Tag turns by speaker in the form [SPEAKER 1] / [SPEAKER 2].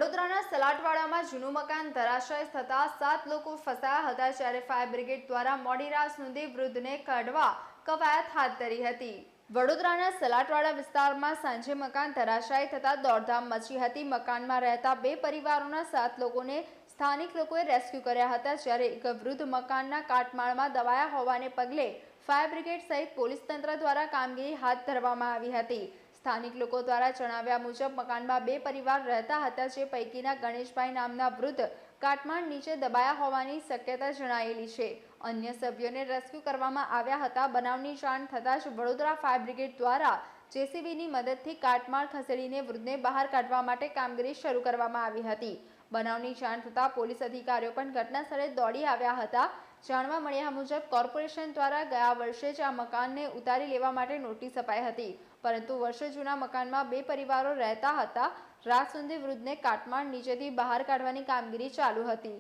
[SPEAKER 1] વડોદરાના સલાટવાડામાં જૂનું મકાન ધરાશાય થતા 7 લોકો ફસાયા હતા, જ્યારે ફાયર બ્રિગેડ દ્વારા મોડી રાત સુધી વૃદ્ધને કાઢવા કવાયત હાથ ધરી હતી। વડોદરાના સલાટવાડા વિસ્તારમાં સાંજે મકાન ધરાશાય થતા દોડધામ મચી હતી। મકાનમાં રહેતા 2 પરિવારોના 7 લોકોને સ્થાનિક લોકોએ રેસ્ક્યુ કર્યા હતા, જ્યારે એક વૃદ્ધ મકાનના કાટમાળમાં દબાયા હોવાને પગલે ફાયર બ્રિગેડ સહિત પોલીસ તંત્ર દ્વારા કામગીરી હાથ ધરવામાં આવી હતી। સ્થાનિક લોકો દ્વારા જણાવ્યા મુજબ મકાનમાં 2 પરિવાર રહેતા હતા, જે પૈકીના ગણેશભાઈ નામના વૃદ્ધ કાટમાળ નીચે દબાયા હોવાની શક્યતા જણાયેલી છે। અન્ય સભ્યોને રેસ્ક્યુ કરવામાં આવ્યા હતા। બનાવની જાણ થતાં જ વડોદરા ફાયર બ્રિગેડ દ્વારા જેસીબીની મદદથી કાટમાળ ખસેડીને વૃદ્ધને બહાર કાઢવા માટે કામગીરી શરૂ કરવામાં આવી હતી। બનાવની જાણ થતાં પોલીસ અધિકારીઓ પણ ઘટના સ્થળે દોડી આવ્યા હતા। જાણવા મળ્યા મુજબ કોર્પોરેશન દ્વારા ગયા વર્ષે જ આ મકાનને ઉતારી લેવા માટે નોટિસ અપાઈ હતી, પરંતુ વર્ષો જૂના મકાનમાં 2 પરિવારો રહેતા હતા। રાત સુધી વૃદ્ધને કાટમાળ નીચેથી બહાર કાઢવાની કામગીરી ચાલુ હતી।